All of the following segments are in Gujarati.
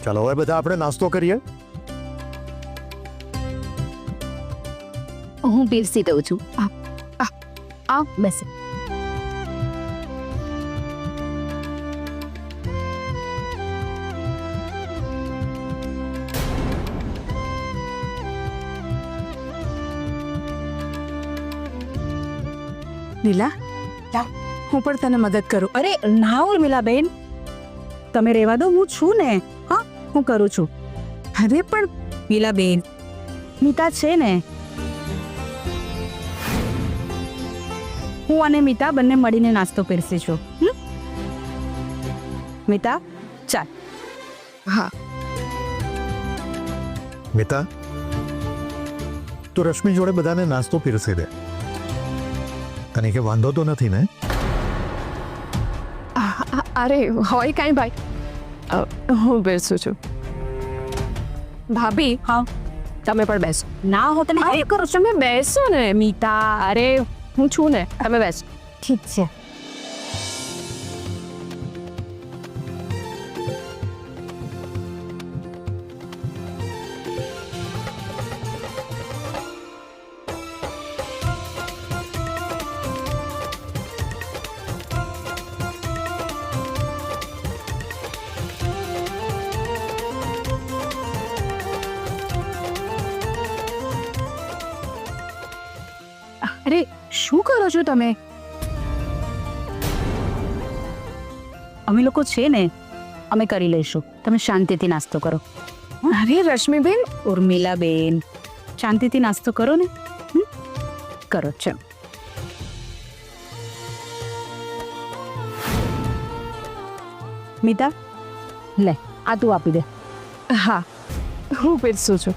ચાલો હવે બધા આપણે નાસ્તો કરીએ. હું પીરસી દઉં છું. આ બસ. નીલા, હું પણ તને મદદ કરું. અરે ના ઉર્મિલાબેન, તમે રહેવા દો, હું છું ને. હા, હું કરું છું. અરે પણ નીલાબેન, મીતા છે ને. હું અને મીતા બંને મળીને નાસ્તો પીરસીશું. મીતા, ચાલ. હા. મિતા, તું રશ્મિ જોડે બધાને નાસ્તો પીરસી દે. તને કે વાંધો તો નથી ને? અરે હોય કાંઈ ભાઈ, હું બેસું છું. ભાભી, હા, તમે પણ બેસો. ના હો તને અરે કરો તમે બેસો ને મીતા. અરે હું છું ને, તમે બેસો. ઠીક છે. અરે શું કરો છો તમે? અમે લોકો છે ને, અમે કરી લઈશું. તમે શાંતિથી નાસ્તો કરો. અરે રશ્મિબેન, ઉર્મિલાબેન, શાંતિથી નાસ્તો કરો ને. કરો છો. મીતા, લે આ તું આપી દે. હા હું પીરસું છું.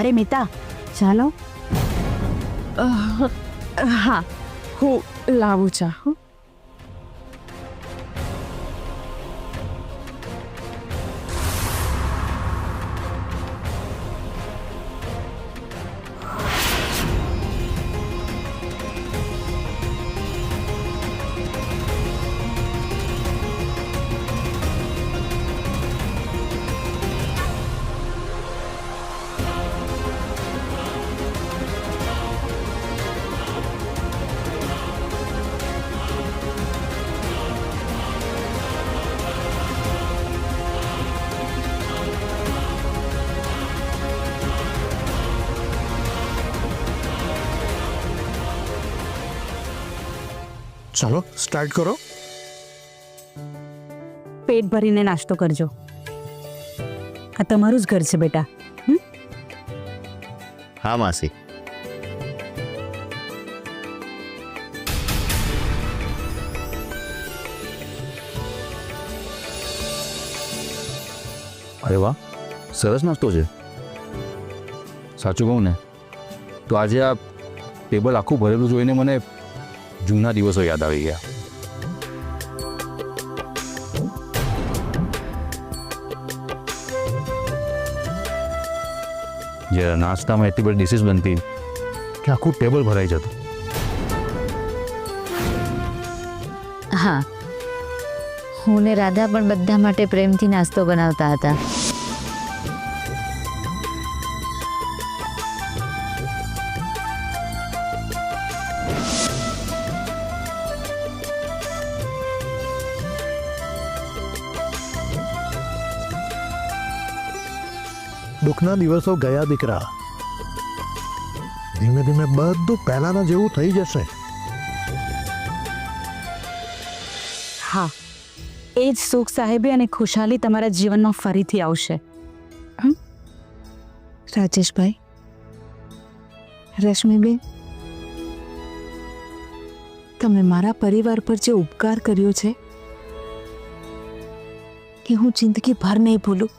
અરે મીતા, ચાલો. હા હું લાવું ચા. ચાલો સ્ટાર્ટ કરો. પેટ ભરીને નાસ્તો કરજો. આ તમારું જ ઘર છે બેટા. હા માસી. અરે વાહ, સરસ નાસ્તો છે. સાચું કહું ને તો આજે આ ટેબલ આખું ભરેલું જોઈને મને જૂના દિવસો યાદ આવી ગયા. જ્યારે નાસ્તામાં એટલી બધી ડિશિસ બનતી કે આખું ટેબલ ભરાઈ જતું. હા, હું ને રાધા પણ બધા માટે પ્રેમથી નાસ્તો બનાવતા હતા. દુઃખના દિવસો ગયા દીકરા. ધીમે ધીમે બધું પહેલાના જેવું થઈ જશે. હા, એ જ સુખ સાહેબી અને ખુશાલી તમારા જીવનમાં ફરીથી આવશે. રાજેશભાઈ, રશ્મિબેન, તમે મારા પરિવાર પર જે ઉપકાર કર્યો છે એ હું જિંદગીભર નહીં ભૂલું.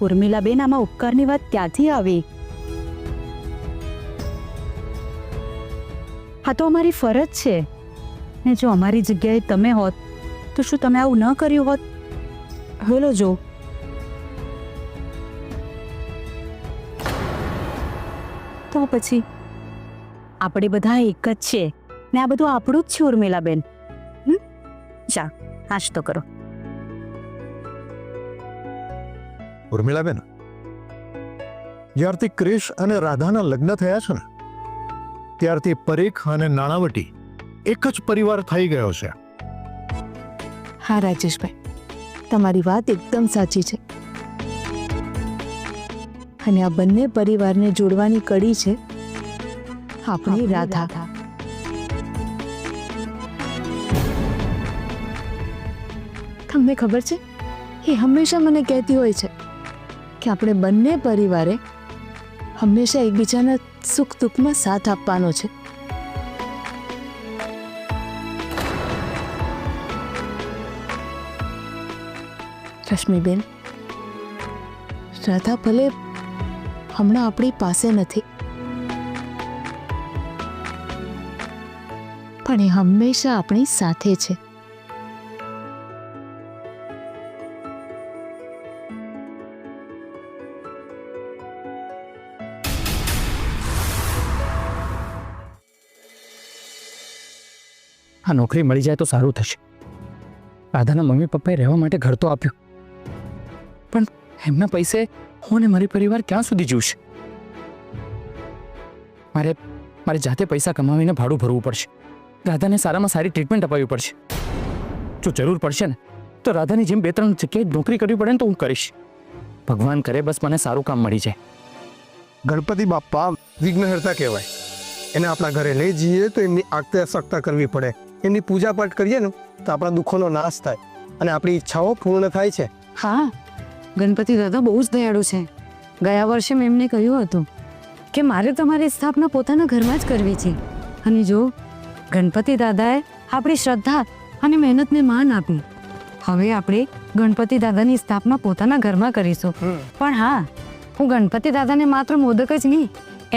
ઉર્મિલાબેન, આમાં ઉપકારની વાત ત્યાંથી આવી. આ તો અમારી ફરજ છે ને. જો અમારી જગ્યાએ તમે હોત તો શું તમે આવું ન કર્યું હોત? બોલો. જો તો પછી આપણે બધા એક જ છે ને આ બધું આપણું જ છે ઉર્મિલાબેન. ચા નાસ્તો કરો. ઉર્મિલાબેન, જ્યારથી ક્રિશ અને રાધાના લગ્ન થયા છે ને ત્યારથી પરીખ અને નાણાવટી એક જ પરિવાર થઈ ગયો છે. હા રાજેશભાઈ, તમારી વાત એકદમ સાચી છે. અને આ બંને પરિવારને જોડવાની કડી છે આપણી રાધા. તમને ખબર છે, એ હંમેશા મને કહેતી હોય છે કે આપણે બંને પરિવારે હંમેશા એકબીજાના સુખ દુઃખમાં સાથ આપવાનો છે. રશ્મિબેન, રાધા ભલે હમણાં આપણી પાસે નથી, પણ એ હંમેશા આપણી સાથે છે. આ નોકરી મળી જાય તો સારું થશે. રાધાના મમ્મી પપ્પાએ રહેવા માટે ઘર તો આપ્યું, પણ એમના પૈસે હું ને મારી પરિવાર ક્યાં સુધી જીવશે? મારે જાતે પૈસા કમાવીને ભાડું ભરવું પડશે. રાધાને સારામાં સારી ટ્રીટમેન્ટ અપાવવી પડશે. જો જરૂર પડશે ને તો રાધાની જેમ 2-3 જગ્યાએ નોકરી કરવી પડે ને તો હું કરીશ. ભગવાન કરે બસ મને સારું કામ મળી જાય. ગણપતિ બાપ્પા વિઘ્નહર્તા કહેવાય. એને આપણા ઘરે લઈ જઈએ તો એમની આગતા સક્તા કરવી પડે. એમની પૂજા પાઠ કરીએ ને તો આપણા દુઃખોનો નાશ થાય અને આપણી ઈચ્છાઓ પૂર્ણ થાય છે. હા, ગણપતિ દાદા બહુ જ દયાળુ છે. ગયા વર્ષે મેં એમને કહ્યું હતું કે મારે તમારી સ્થાપના પોતાના ઘરમાં જ કરવી છે. અને જો ગણપતિ દાદાએ આપણી શ્રદ્ધા અને મહેનતને માન આપી. હવે આપણે ગણપતિ દાદાની સ્થાપના પોતાના ઘરમાં કરીશું. પણ હા, હું ગણપતિ દાદાને માત્ર મોદક જ નહીં,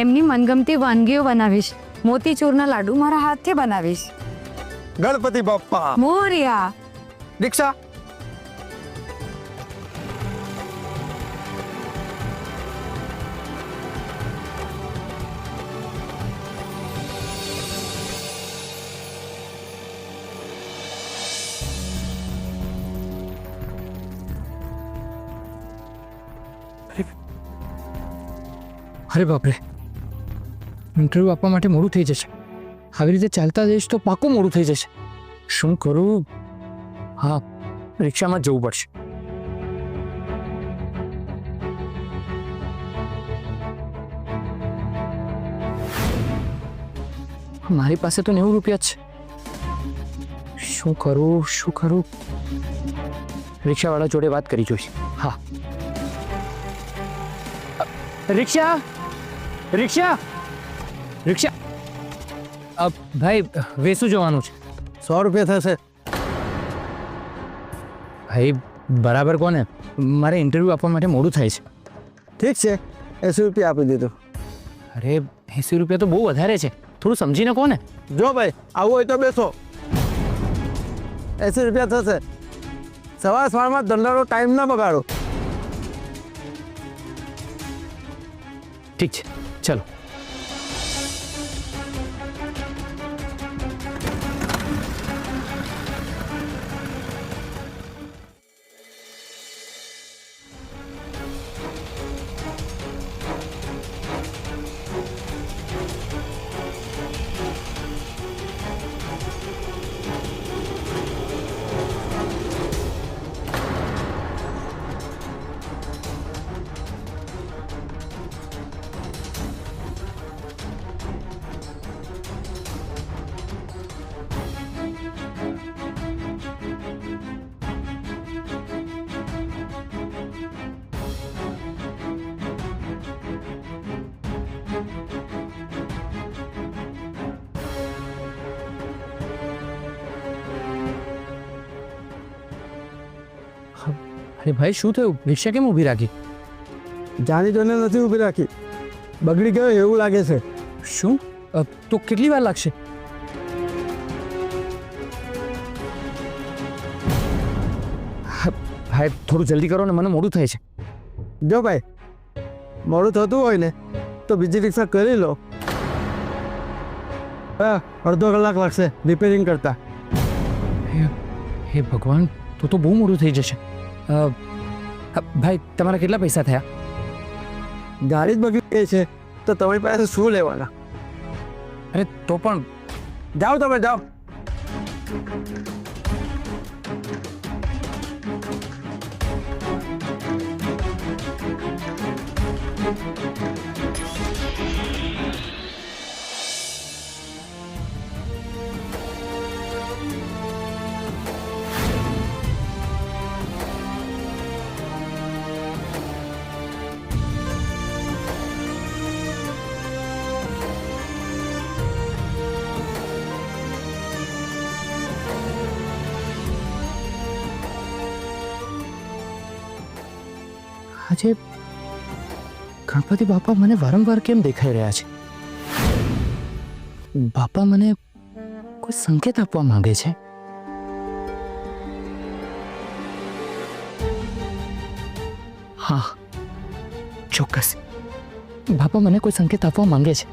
એમની મનગમતી વાનગીઓ બનાવીશ. મોતીચૂરના લાડુ મારા હાથથી બનાવીશ. ગણપતિ બાપ્પા મોરિયા. દીક્ષા. અરે બાપરે, ઇન્ટરવ્યૂ આપવા માટે મોડું થઈ જશે. આવી રીતે ચાલતા જઈશ તો પાકું મોડું થઈ જશે. શું કરું? હા, રિક્ષામાં જ જવું પડશે. મારી પાસે તો 90 રૂપિયા જ છે. શું કરું? રિક્ષાવાળા જોડે વાત કરી જોઈશ. હા, રિક્ષા. ભાઈ, વેસુ જવાનું છે. 100 રૂપિયા થશે. ભાઈ બરાબર કોને, મારે ઇન્ટરવ્યૂ આપવા માટે મોડું થાય છે. ઠીક છે, 80 રૂપિયા આપી દીધું. અરે 80 રૂપિયા તો બહુ વધારે છે, થોડું સમજીને કોને. જો ભાઈ, આવું હોય તો બેસો. 80 રૂપિયા થશે. સવારમાં ધંધાનો ટાઈમ ના બગાડો. ઠીક છે, ચલો. અરે ભાઈ, શું થયું? રિક્ષા કેમ ઊભી રાખી? જાણી જોઈને નથી ઊભી રાખી. બગડી ગયો એવું લાગે છે. શું તો કેટલી વાર લાગશે? ભાઈ થોડું જલ્દી કરો ને, મને મોડું થાય છે. જો ભાઈ, મોડું થતું હોય ને તો બીજી રિક્ષા કરી લો. હા, અડધો કલાક લાગશે રિપેરિંગ કરતા. હે ભગવાન, તો બહુ મોડું થઈ જશે. ભાઈ તમારા કેટલા પૈસા થયા? ગાડી જ બગડી ગઈ છે તો તમારી પાસે શું લેવાના? અરે તો પણ જાઓ તમે જાઓ. આજે ગણપતિ બાપા મને વારંવાર કેમ દેખાઈ રહ્યા છે? બાપા મને કોઈ સંકેત આપવા માંગે છે. હા, ચોક્કસ બાપા મને કોઈ સંકેત આપવા માંગે છે.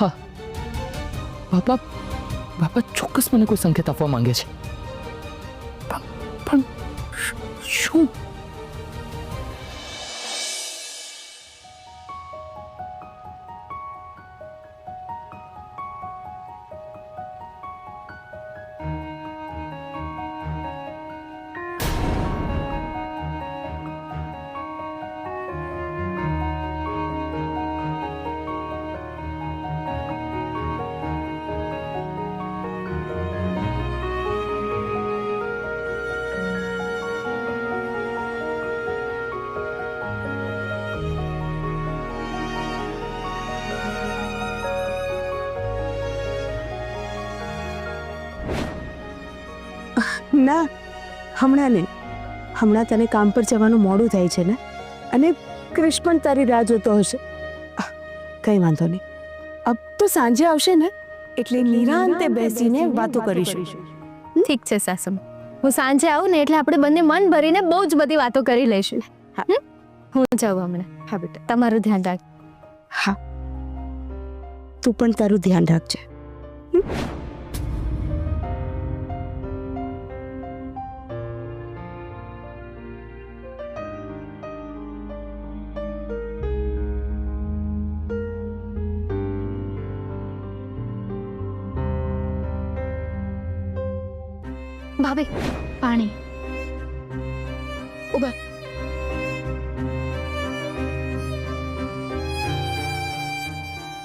હા, બાપા ચોક્કસ મને કોઈ સંકેત આપવા માંગે છે. પણ શું? ના, હમણાં નહીં. હમણાં તને કામ પર જવાનું મોડું થાય છે ને, અને ક્રિશ પણ તારી રાહ જોતો હશે. કંઈ વાંધો નહીં. અબ તો સાંજે આવશે ને એટલે નિરાંતે બેસીને વાતો કરીશું. ઠીક છે સાસુ, હું સાંજે આવું ને એટલે આપણે બંને મન ભરીને બહુ જ બધી વાતો કરી લઈશું. હું જાઉં હમણાં. હા બેટા, તમારું ધ્યાન રાખ. હા, તું પણ તારું ધ્યાન રાખજે. ભાભી પાણી. ઉભા.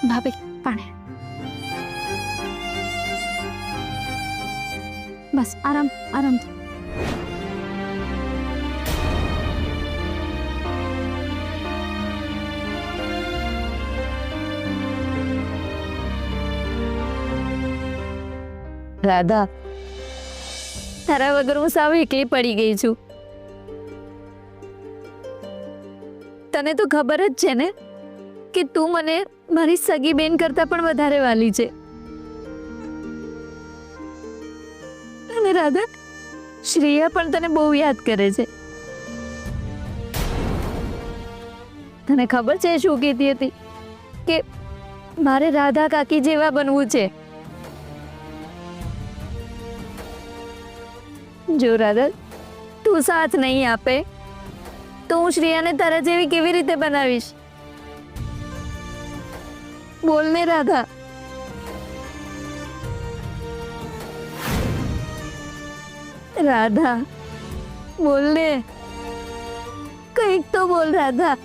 ભાભી પાણી. બસ આરામ આરામથી. રાધા, તારા વગર હું સાવ એકલી પડી ગઈ છું. તને તો ખબર જ છે ને કે તું મને મારી સગી બેન કરતા પણ વધારે વાલી છે. અને રાધા, શ્રેયા પણ તને બહુ યાદ કરે છે. તને ખબર છે શું કહેતી હતી કે મારે રાધા કાકી જેવા બનવું છે. જો રાધા, તું સાથ નહીં આપે તો હું શ્રેયાને તારા જેવી કેવી રીતે બનાવીશ? બોલ ને રાધા. રાધા બોલ ને, કંઈક તો બોલ રાધા.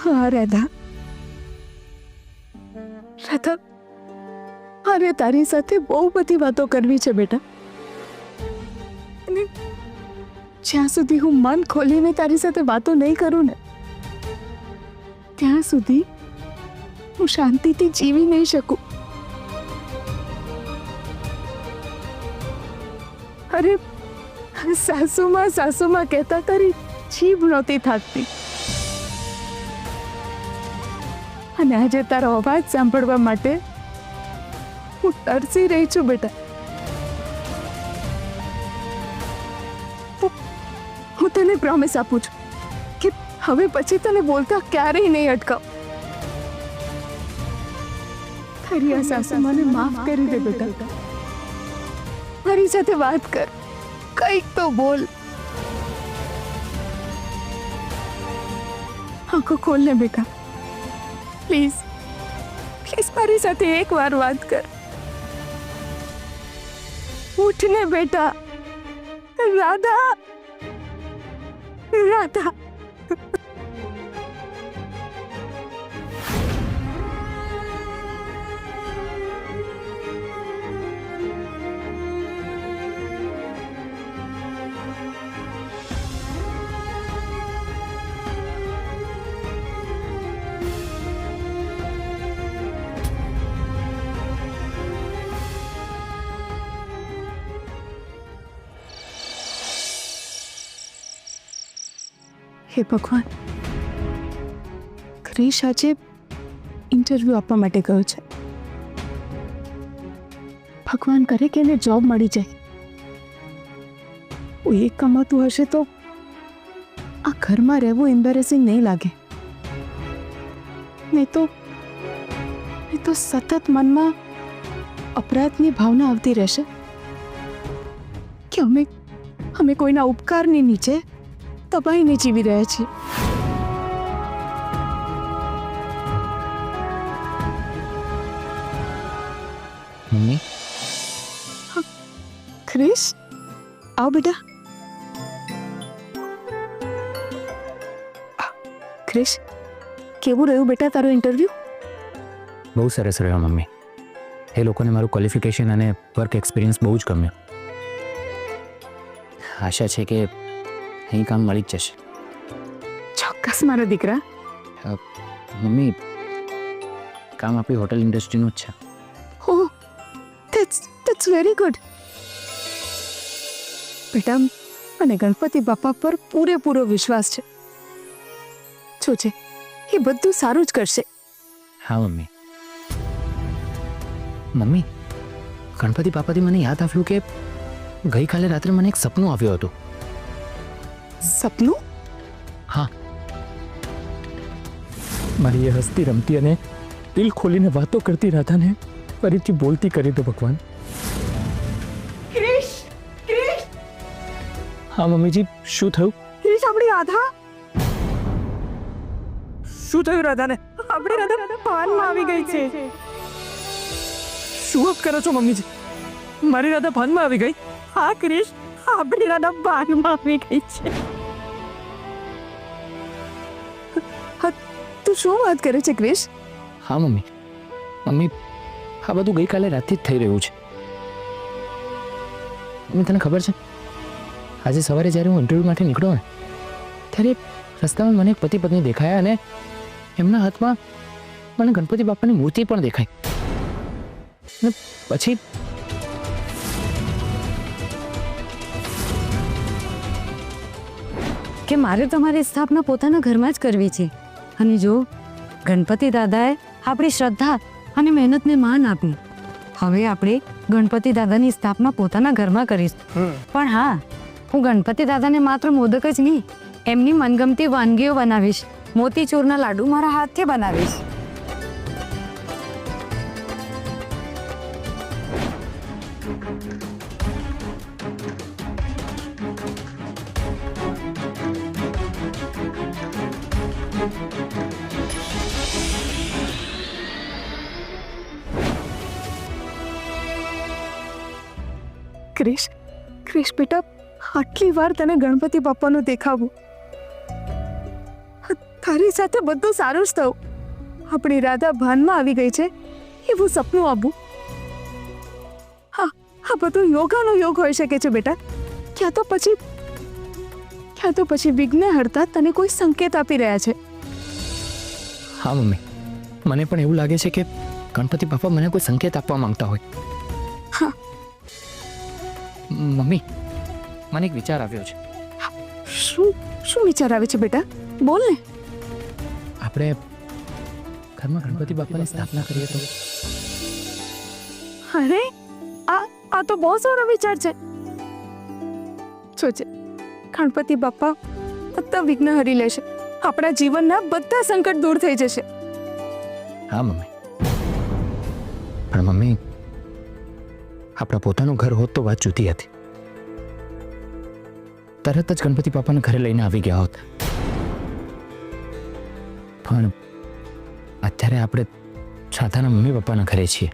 હા રાધા, રાધા, અરે તારી સાથે બહુ બધી વાતો કરવી છે બેટા. અને જ્યાં સુધી હું મન ખોલીને તારી સાથે વાતો નહીં કરું ને ત્યાં સુધી હું શાંતિથી જીવી નહીં શકું. અરે સાસુમાં કહેતા તારી જીભ નહોતી થાકતી, અને આજે તારો અવાજ સાંભળવા માટે હું તરસી રહી છું બેટા. હું તને પ્રોમિસ આપું છું કે હવે પછી તને બોલતા ક્યારેય નહીં અટકાવ. તારી આ સાસુ મને માફ કરી દે બેટા. મારી સાથે વાત કર, કંઈક તો બોલ. આંખો ખોલ ને બેટા, પ્લીઝ પ્લીઝ મારી સાથે એક વાર વાત કર. ઉઠ ને બેટા. રાધા, રાધા. હે ભગવાન, ક્રિશ આજે ઇન્ટરવ્યૂ આપવા માટે ગયો છે. ભગવાન કરે કે એને જોબ મળી જાય. એ કમાતું હશે તો આ ઘરમાં રહેવું એમ્બેરેસિંગ નહીં લાગે. નહીં તો સતત મનમાં અપરાધની ભાવના આવતી રહેશે કે અમે કોઈના ઉપકારની નીચે તબાહીને જીવી રહ્યા છીએ. મમ્મી, ક્રિશ, આવ બેટા. ક્રિશ, કેવું રહ્યું બેટા તારું ઇન્ટરવ્યૂ? બહુ સરસ રહ્યો મમ્મી. એ લોકોને મારું ક્વોલિફિકેશન અને વર્ક એક્સપિરિયન્સ બહુ જ ગમ્યો. આશા છે કે અહીં કામ મળી જ જશે. ચોક્કસ મારા દીકરા. મમ્મી, કામ આપણી હોટલ ઇન્ડસ્ટ્રીનું જ છે. હો, ધેટ્સ વેરી ગુડ. બેટા, મને ગણપતિ બાપા પર પૂરેપૂરો વિશ્વાસ છે. જોજે, એ બધું સારું જ કરશે. હા મમ્મી. મમ્મી, ગણપતિ બાપાથી મને યાદ આવ્યું કે ગઈકાલે રાત્રે મને એક સપનું આવ્યું હતું. સપનું? હા, મારી એ હસતી રમતી અને દિલ ખોલીને વાતો કરતી રાધાને ફરીથી બોલતી કરી દો ભગવાન. ક્રિશ, ક્રિશ, હા મમ્મીજી, શું થયું? ક્રિશ, આપણી રાધા. શું થયું રાધાને? આપણી રાધા પાનમાં આવી ગઈ છે. શું વાત કરો છો મમ્મીજી? મારી રાધા ભાનમાં આવી ગઈ? હા ક્રિશ, આપણી રાધા પાનમાં આવી ગઈ છે. તું શું વાત કરે છે ક્રિશ? હા મમ્મી, આ બધું ગઈકાલે રાતથી જ થઈ રહ્યું છે. મમ્મી, તને ખબર છે, આજે સવારે જ્યારે હું ઇન્ટરવ્યૂ માટે નીકળ્યો ને ત્યારે રસ્તામાં મને એક પતિ પત્ની દેખાયા અને એમના હાથમાં મને ગણપતિ બાપાની મૂર્તિ પણ દેખાઈ. ને પછી કે મારે તમારી સ્થાપના પોતાના ઘરમાં જ કરવી છે. અને જો ગણપતિ દાદાએ આપણી શ્રદ્ધા અને મહેનતને માન આપ્યું, હવે આપણે ગણપતિ દાદાની સ્થાપના પોતાના ઘરમાં કરીશું. પણ હા, હું ગણપતિ દાદાને માત્ર મોદક જ નહીં, એમની મનગમતી વાનગીઓ બનાવીશ. મોતીચૂરના લાડુ મારા હાથથી બનાવીશ. ક્રિશ, ક્રિશ બેટા, આટલી વાર તને ગણપતિ બાપાનું દેખાવું. તારી સાથે બધું સારું જ થયું. આપણી રાધા ભાનમાં આવી ગઈ છે એવું સપનું આવું. હા, આ બધું યોગાનો યોગ હોઈ શકે છે બેટા. ક્યાં તો પછી વિઘ્નહર્તા તને કોઈ સંકેત આપી રહ્યા છે. હા મમ્મી, મને પણ એવું લાગે છે કે ગણપતિ બાપા મને કોઈ સંકેત આપવા માંગતા હોય. હા. મમ્મી, મને એક વિચાર આવ્યો છે. શું શું વિચાર આવે છે બેટા? બોલ ને. આપણે ઘરમાં ગણપતિ બાપાની સ્થાપના કરીએ તો? અરે આ તો બહુ સારો વિચાર છે. સોચે ગણપતિ બાપા બધા વિઘ્ન હરી લેશે, આપણા જીવનના બધા સંકટ દૂર થઈ જશે. હા મમ્મી, પણ મમ્મી આપણા પોતાનું ઘર હોત તો વાત જુદી હતી. તરત જ ગણપતિ બાપાને ઘરે લઈને આવી ગયા હોત. પણ અત્યારે આપણે રાધાના મમ્મી પપ્પાના ઘરે છીએ.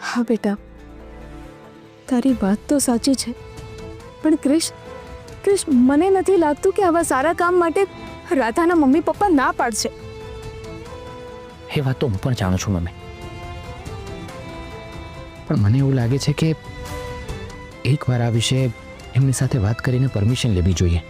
હા બેટા, તારી વાત તો સાચી છે, પણ ક્રિશ મને નથી લાગતું કે આવા સારા કામ માટે રાધાના મમ્મી પપ્પા ના પાડશે. એ વાત તો હું પણ જાણું છું મમ્મી, પણ મને એવું લાગે છે કે એકવાર આ વિશે એમની સાથે વાત કરીને પરમિશન લેવી જોઈએ.